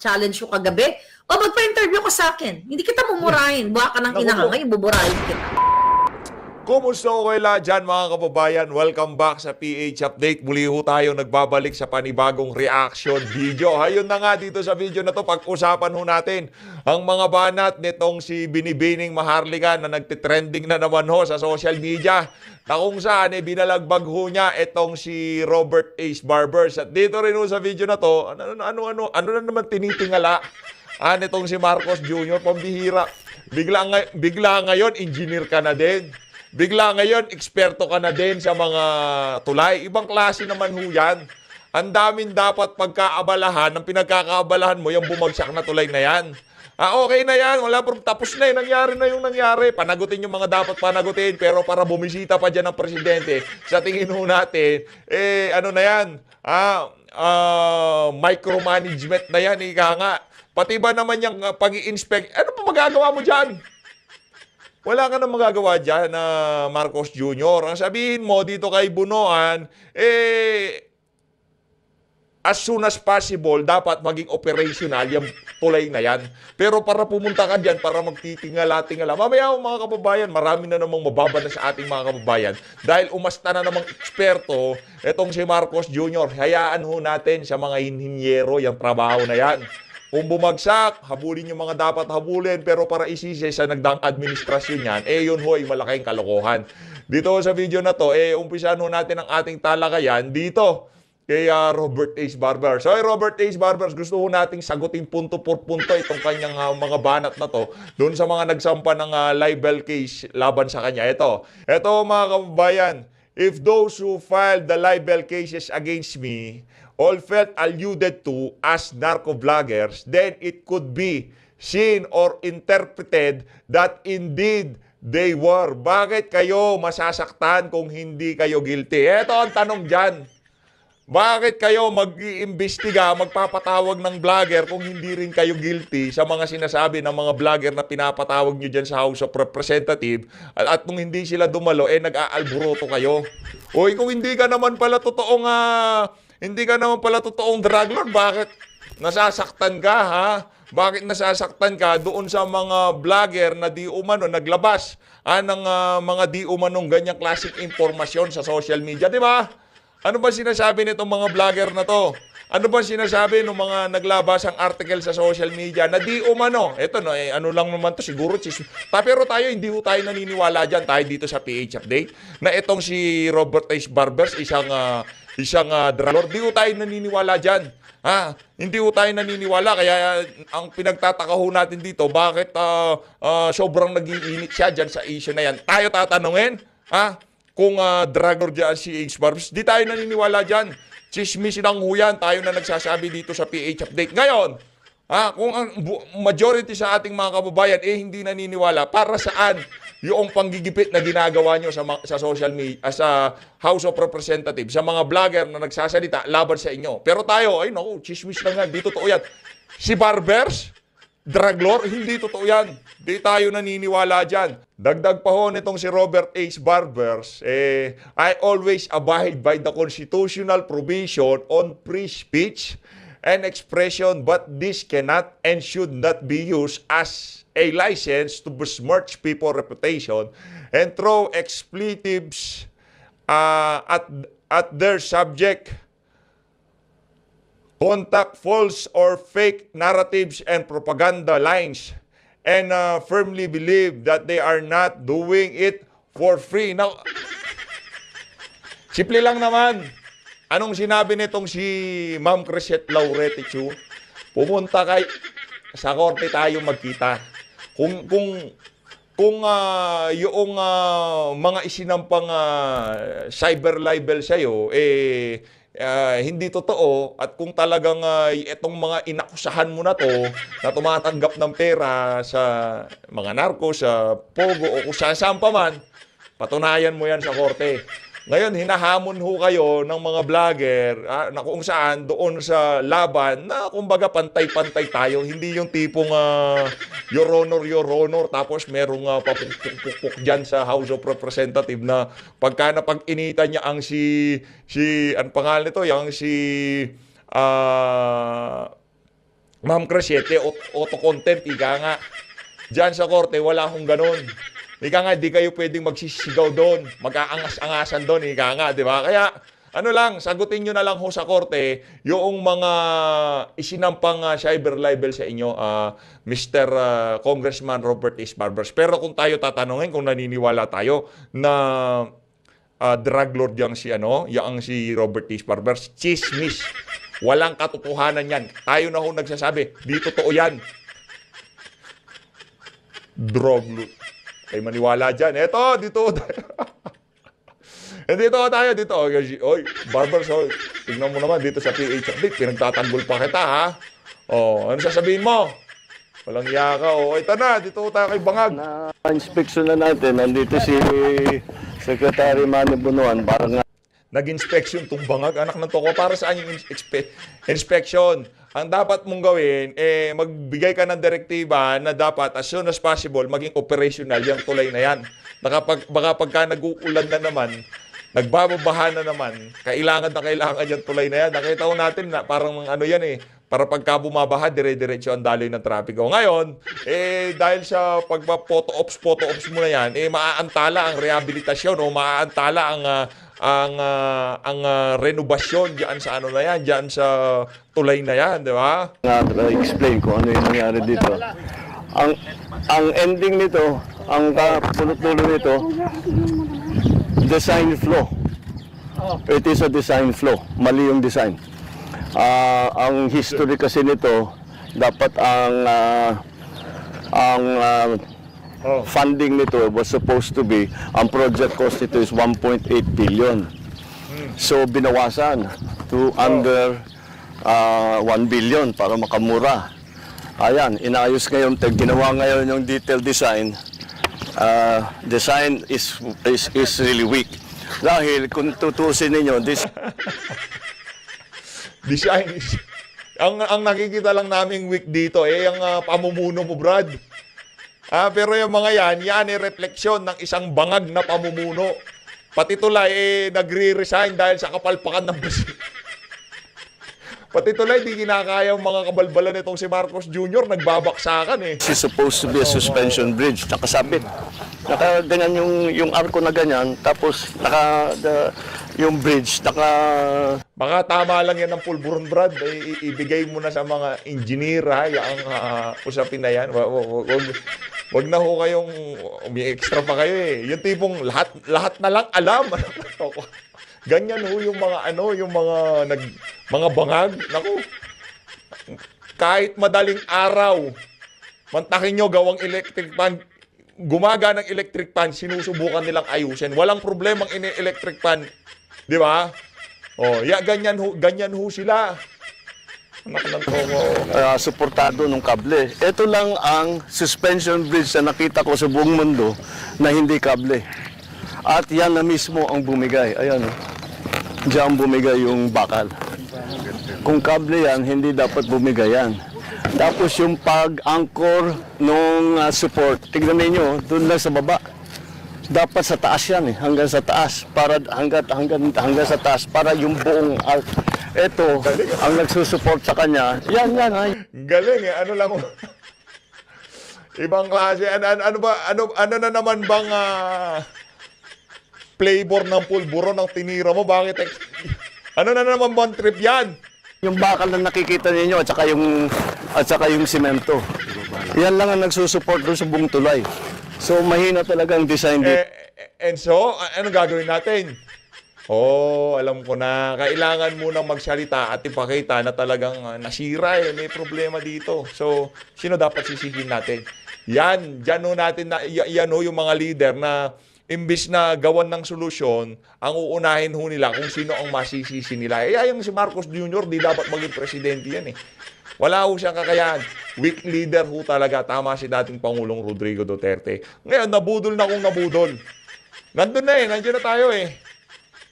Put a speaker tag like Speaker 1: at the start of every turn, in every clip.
Speaker 1: challenge ko kagabi, o magpa-interview ka sa akin. Hindi kita mumurahin. Buha ka ng inanga, ngayon buburahin kita.
Speaker 2: Kumusta ko kayo lahat dyan mga kababayan? Welcome back sa PH Update. Muli ho tayo nagbabalik sa panibagong reaction video. Ayun na nga dito sa video na to, pag-usapan ho natin ang mga banat nitong si Binibining Maharlika na nagtitrending na naman ho sa social media na kung saan binalagbag ho niya itong si Robert Ace Barbers. At dito rin ho sa video na to, ano na naman tinitingala nitong si Marcos Jr. Pambihira. Bigla ngayon, engineer ka na din. Bigla ngayon, eksperto ka na din sa mga tulay. Ibang klase naman ho yan. Ang daming dapat pagkaabalahan, ang pinagkakaabalahan mo, yung bumagsak na tulay na yan. Okay na yan, wala po, tapos na yun, nangyari na yung nangyari. Panagutin yung mga dapat panagutin, pero para bumisita pa dyan ng presidente, sa tingin ho natin, ano na yan, micromanagement na yan, ika nga. Pati ba naman yung pag-i-inspect, ano pa magagawa mo dyan? Wala ka na magagawa dyan na Marcos Jr. Ang sabihin mo dito kay Bunoan, as soon as possible, dapat maging operational yung tulay na yan. Pero para pumunta ka dyan, para magtitingala-tingala, mamaya mga kababayan, marami na namang mababala sa ating mga kababayan. Dahil umasta na namang eksperto, itong si Marcos Jr., hayaan ho natin sa mga inhinyero yung trabaho na yan. Kung bumagsak, habulin yung mga dapat habulin, pero para isisi sa nagdaang administrasyon yan, yun ho ay malaking kalokohan. Dito sa video na to, umpisahan ho natin ang ating talakayan dito kay Robert Ace Barbers. So, Robert Ace Barbers, gusto ho nating sagutin punto por punto itong kanyang mga banat na to doon sa mga nagsampa ng libel case laban sa kanya. Ito mga kababayan, if those who filed the libel cases against me all felt alluded to as narco-vloggers, then it could be seen or interpreted that indeed they were. Bakit kayo masasaktan kung hindi kayo guilty? Ito ang tanong dyan. Bakit kayo mag-iimbestiga, magpapatawag ng vlogger kung hindi rin kayo guilty sa mga sinasabi ng mga vlogger na pinapatawag nyo dyan sa House of Representatives at kung hindi sila dumalo, nag-aalburoto kayo? Oy, kung hindi ka naman pala totoong drug lord, bakit nasasaktan ka, ha? Bakit nasasaktan ka doon sa mga vlogger na di umano naglabas ng mga di umanong ganyang klaseng impormasyon sa social media, di ba? Ano ba sinasabi nitong mga vlogger na to? Ano ba sinasabi ng mga naglabas ang article sa social media na di umano? Ito no, ano lang naman to, siguro pero tayo hindi ho tayo naniniwala diyan, tayo dito sa PH Update na itong si Robert Ace Barbers isang drug lord. Hindi ho tayo naniniwala diyan. Hindi ho tayo naniniwala, kaya ang pinagtataka ho natin dito, bakit sobrang nag-iinit siya diyan sa issue na yan. Tayo tatanungin, kung drug lord dyan si Ace Barbers, di tayo naniniwala dyan. Chismis lang ho yan, tayo na nagsasabi dito sa PH Update. Ngayon, kung ang majority sa ating mga kababayan hindi naniniwala, para saan yung panggigipit na ginagawa nyo sa social media, sa House of Representatives, sa mga vlogger na nagsasalita laban sa inyo. Pero tayo, chismis lang yan, di totoo yan. Si Barbers, drug lord, hindi totoo yan. Di tayo naniniwala dyan. Dagdag pa ho nitong si Robert Ace Barbers, I always abide by the constitutional provision on free speech and expression, but this cannot and should not be used as a license to besmirch people's reputation and throw expletives at their subject, contact false or fake narratives and propaganda lines, and firmly believe that they are not doing it for free. Now, simple lang naman. Anong sinabi nitong si Ma'am Crisette Laurete Chu? Pumunta sa korte tayo magkita. Kung yung mga isinampang cyber libel sa'yo, hindi totoo, at kung talagang itong mga inakusahan mo na to na tumatanggap ng pera sa mga narko, sa pogo o kung saan pa man, patunayan mo yan sa korte. Ngayon, hinahamon ho kayo ng mga vlogger na kung saan doon sa laban na kumbaga pantay-pantay tayo. Hindi yung tipong your honor, tapos merong papukpuk dyan sa House of Representatives na pagka napag-initan niya ang ang pangalan nito, yung Ma'am Crescente, auto contempt, ika nga. Diyan sa korte, wala akong ganun. Ika nga, di kayo pwedeng magsisigaw doon. Mag-aangas-angasan doon, ika nga, di ba? Kaya, ano lang, sagutin nyo na lang ho sa korte yung mga isinampang cyber libel sa inyo, Mr. Congressman Robert H. Barbers. Pero kung tayo tatanungin, kung naniniwala tayo na drug lord yang si Robert H. Barbers, chismis. Walang katotohanan yan. Tayo na ho nagsasabi, di totoo yan. Drug lord. Ay maniwala dyan. Eto, dito tayo. Dito tayo, dito. Oy, Barbers, oy. Tignan mo naman dito sa PH update. Pinagtatanggol pa kita, ha? Oh, ano sasabihin mo? Walang yaka. Oh, ito na, dito tayo kay Bangag.
Speaker 3: Na-inspection na natin. Nandito si Secretary Manny Bunuan. Parang
Speaker 2: Nag-inspection tong Bangag. Anak ng toko. Para saan yung inspection? Ang dapat mong gawin, magbigay ka ng direktiba na dapat as soon as possible maging operational yung tulay na yan. Baka pagka nag-uulan na naman, nagbababaha na naman, kailangan yung tulay na yan. Nakita ko natin na parang ano yan para pagka bumabaha, dire-diretso ang daloy ng trapiko. Ngayon, dahil sa pagpa-photo ops mo na yan, maaantala ang rehabilitasyon o maaantala ang renovasyon diyan sa ano na yan, diyan sa tulay na yan, di ba?
Speaker 3: explain kung ano yung nangyari dito. Ang ending nito, ang pulot-dulo nito, design flaw. It is a design flaw. Mali yung design. Ang history kasi nito, dapat ang funding nito was supposed to be, ang project cost nito is 1.8 billion. So binawasan to under 1 billion para makamura. Ayan, inayos ngayon, ginawa ngayon yung detailed design. Design is really weak. Dahil kung tutusin ninyo,
Speaker 2: Design is... Ang nakikita lang naming weak dito, ang pamumuno mo, Brad. Pero yung mga yan refleksyon ng isang bangag na pamumuno. Pati tulay, nagre-resign dahil sa kapalpakan ng bus. Pati tulay, di kinakaya yung mga kabalbalan nitong si Marcos Jr. Nagbabaksakan
Speaker 3: This is supposed to be a suspension bridge, nakasabit. Ganyan yung arko na ganyan, tapos yung bridge,
Speaker 2: Baka tama lang yan ng pulburon, Brad. Ibigay mo na sa mga engineer, yung usapin na yan. Wag na ho kayong may extra pa kayo Yung tipong lahat na lang alam. Ganyan ho yung mga mga bangag. Naku. Kahit madaling araw, mantakin nyo gawang electric fan, gumagana ng electric fan, sinusubukan nilang ayusin. Walang problemang electric fan. Di ba? Ganyan ho sila. Anak ng toko.
Speaker 3: Suportado ng kable. Ito lang ang suspension bridge na nakita ko sa buong mundo na hindi kable. At yan na mismo ang bumigay. Ayan. Diyan bumigay yung bakal. Kung kable yan, hindi dapat bumigay yan. Tapos yung pag-anchor ng support, tignan niyo, doon lang sa baba. Dapat sa taas yan hanggang sa taas para hanggang sa taas para yung buong ito ang nagsusupport sa kanya. Yan
Speaker 2: Galing ano lang ibang klase. Ano na naman bang flavor ng pulburo ng tinira mo? Bakit ano na naman bang trip yan?
Speaker 3: Yung bakal na nakikita niyo at saka yung semento. Yan lang ang nagsusupport doon sa buong tulay. So, mahina talaga ang design dito.
Speaker 2: And so, ano gagawin natin? Alam ko na. Kailangan munang magsalita at ipakita na talagang nasira may problema dito. So, sino dapat sisihin natin? Yan yung mga leader na imbis na gawan ng solusyon, ang uunahin ho nila kung sino ang masisisi nila. Yung si Marcos Jr., di dapat maging presidente yan Wala ho siyang kakayahan. Weak leader ho talaga. Tama si dating Pangulong Rodrigo Duterte. Ngayon, nabudol na kung nabudol. Nandun na nandiyan na tayo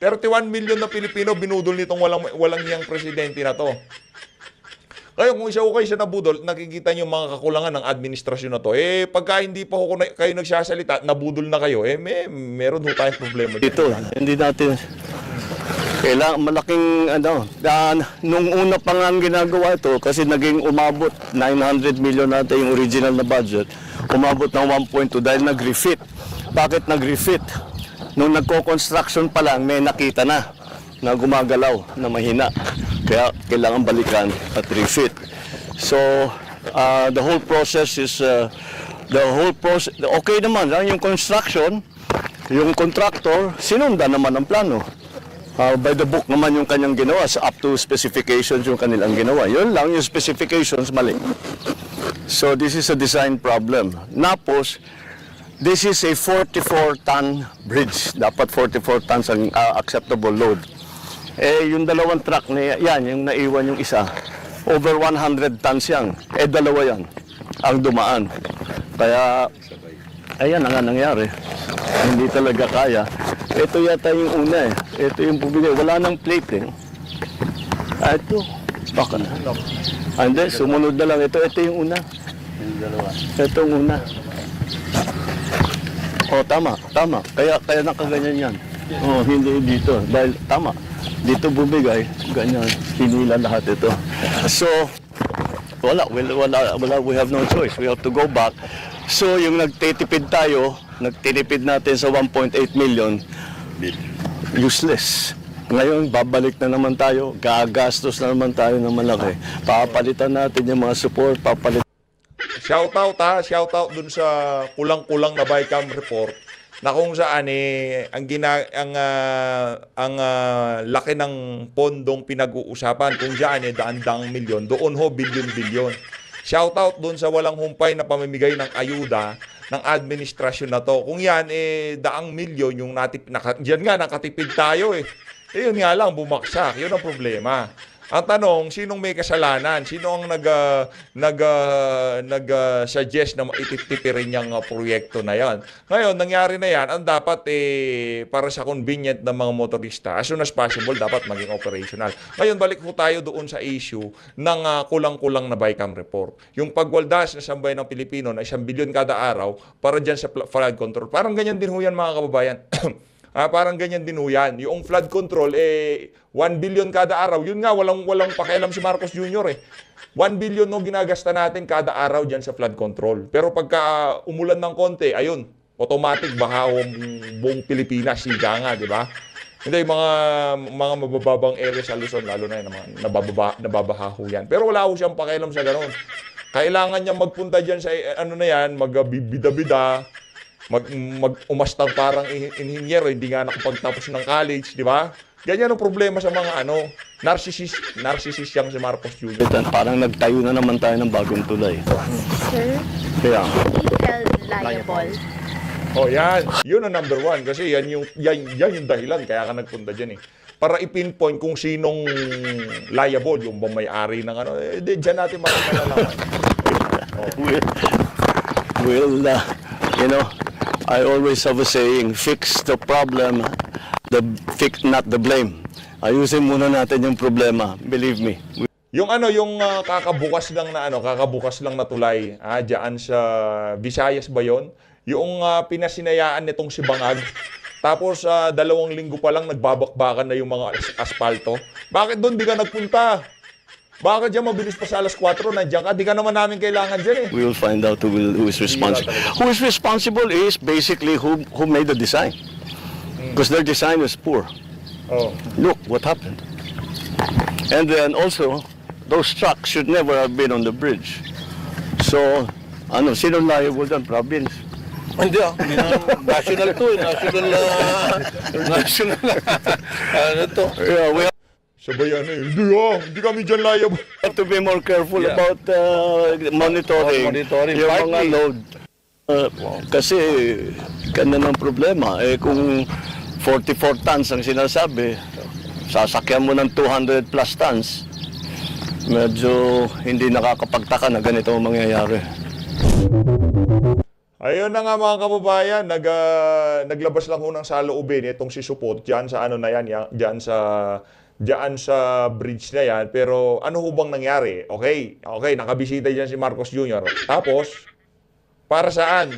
Speaker 2: 31 million na Pilipino binudol nitong walang niyang presidente na to. Kaya kung isa siya nabudol, nakikita niyo mga kakulangan ng administrasyon na to. Pagka hindi pa kayo nagsasalita, nabudol na kayo, meron ho tayong problema
Speaker 3: dito. Hindi natin Kailangan malaking nung una pa nga ang ginagawa ito kasi naging umabot 900 million natin yung original na budget. Umabot ng 1.2 dahil nag-refit. Bakit nag-refit? Nung nagko-construction pa lang may nakita na gumagalaw na mahina. Kaya kailangan balikan at refit. So the whole process is okay naman yung construction, yung contractor sinundan naman ang plano. By the book naman yung kanyang ginawa, up to specifications yung kanilang ginawa. Yun lang, yung specifications mali. So this is a design problem. Napos, this is a 44-ton bridge. Dapat 44 tons ang acceptable load. Yung dalawang truck na yan, yung naiwan yung isa, over 100 tons yan. Dalawa yan ang dumaan. Kaya, ayan ang nangyari. Hindi talaga kaya. Ito yata yung una Ito yung bumigay. Wala nang plate Ito. Baka na. And then, sumunod na lang. Ito yung una. Ito yung una. Tama. Kaya nakaganyan yan. Hindi dito. Dahil tama. Dito bumigay. Ganyan. Hinila lahat ito. So, wala. We have no choice. We have to go back. So, yung nagtitipid natin sa 1.8 million, useless. Ngayon, babalik na naman tayo, gagastos na naman tayo ng malaki. Papalitan natin yung mga support,
Speaker 2: Shoutout dun sa kulang-kulang na BICAM report na kung saan ang laki ng pondong pinag-uusapan kung saan daan-daang milyon, doon bilyon-bilyon. Shoutout doon sa walang humpay na pamimigay ng ayuda ng administrasyon na to. Kung yan, daang milyon yung diyan nga, nakatipid tayo yun nga lang, bumaksak. Yun ang problema. Ang tanong, sinong may kasalanan? Sino ang nag-suggest na ititipirin yung proyekto na yan? Ngayon, nangyari na yan, ang dapat para sa convenient ng mga motorista, as soon as possible, dapat maging operational. Ngayon, balik po tayo doon sa issue ng kulang-kulang na BICAM report. Yung pagwaldas na sambayan ng Pilipino na 1 bilyon kada araw para dyan sa flood control. Parang ganyan din ho yan, mga kababayan. Parang ganyan din ho yan. Yung flood control, 1 billion kada araw. Yun nga, walang pakialam si Marcos Jr. 1 billion no ginagasta natin kada araw dyan sa flood control. Pero pagka umulan ng konti, ayun, automatic baha buong Pilipinas, siga nga, di ba? Hindi, mga mabababang area sa Luzon, lalo na yun, nababaha ho yan. Pero wala ho siyang pakialam sa ganun. Kailangan niya magpunta dyan sa, magbibida-bida, umastang parang inhinyero, hindi nga nakapagtapos ng college, di ba? Ganyan ang problema sa mga narcissist yang si Marcos Jr.
Speaker 3: Parang nagtayo na naman tayo ng bagong tulay.
Speaker 4: Sir,
Speaker 3: Kaya,
Speaker 4: liable.
Speaker 2: Yan. Yun ang number one. Kasi yan yung dahilan. Kaya ka nagpunta dyan Para ipinpoint kung sinong liable, yung bang may-ari ng dyan natin makakalalaman.
Speaker 3: Well, I always have a saying, fix the problem, not the blame. Ayusin muna natin yung problema, believe me.
Speaker 2: Yung kakabukas lang na tulay, diyan sa Visayas ba yun? Yung pinasinayaan nitong si Bangag. Tapos 2 linggo pa lang nagbabakbakan na yung mga asfalto. Bakit doon di ka nagpunta? Bakit dyan mabilis pa sa alas 4, nandiyan ka? Di ka naman namin kailangan dyan
Speaker 3: We will find out who is responsible. Who is responsible is basically who made the design. Because their design was poor. Look what happened. And then also, those trucks should never have been on the bridge. So, sino liable dyan? Province.
Speaker 5: Hindi national to national
Speaker 3: Yeah, we
Speaker 2: Sabayan hindi kami dyan liable.
Speaker 3: have to be more careful about monitoring yung mga load. Kasi ganda ng problema. Kung 44 tons ang sinasabi, sasakyan mo ng 200 plus tons, medyo hindi nakakapagtaka na ganito ang mangyayari.
Speaker 2: Ayun na nga mga kababayan, naglabas lang ho ng saloobin itong si Supot dyan sa dyan sa bridge na yan. Pero ano ho bang nangyari? Okay, nakabisita dyan si Marcos Jr. Tapos, para saan?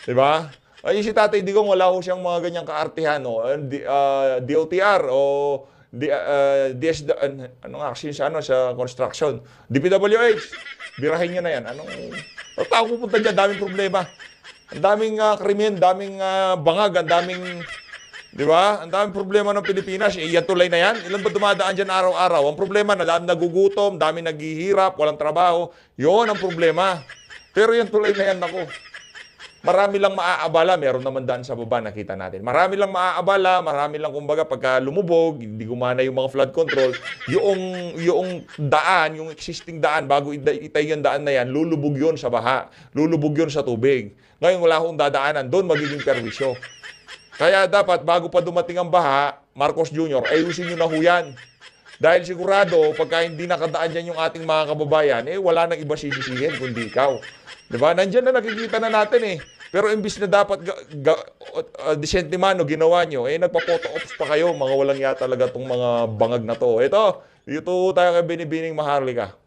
Speaker 2: Diba? Ay, si Tatay Digong, wala ho siyang mga ganyang kaartihan, no? DOTR o DS, ano nga kasi sa construction. DPWH, birahin nyo na yan. Ang tao pupunta dyan, daming problema. Ang daming krimen, daming bangag, ang daming, di ba? Ang daming problema ng Pilipinas. Yan tulay na yan. Ilan ba dumadaan dyan araw-araw? Ang problema, nagugutom, daming naghihirap, walang trabaho. Yun ang problema. Pero yan tulay na yan, ako. Marami lang maaabala, meron naman daan sa baba, nakita natin. Marami lang maaabala, marami lang kumbaga pagka lumubog, hindi gumana yung mga flood control, yung daan, yung existing daan, bago itay yung daan na yan, lulubog yun sa baha, lulubog yun sa tubig. Ngayon wala akong dadaanan, doon magiging perwisyo. Kaya dapat bago pa dumating ang baha, Marcos Jr., ayusin nyo na ho yan. Dahil sigurado, pagka hindi nakadaan dyan yung ating mga kababayan, wala nang iba sisisihin kundi ikaw. Diba? Nandiyan na nakikita na natin eh. Pero imbis na dapat decente mano ginawa nyo, nagpa-photo ops pa kayo. Mga walang yata talaga itong mga bangag na to. Ito tayo kay Binibining Maharlika.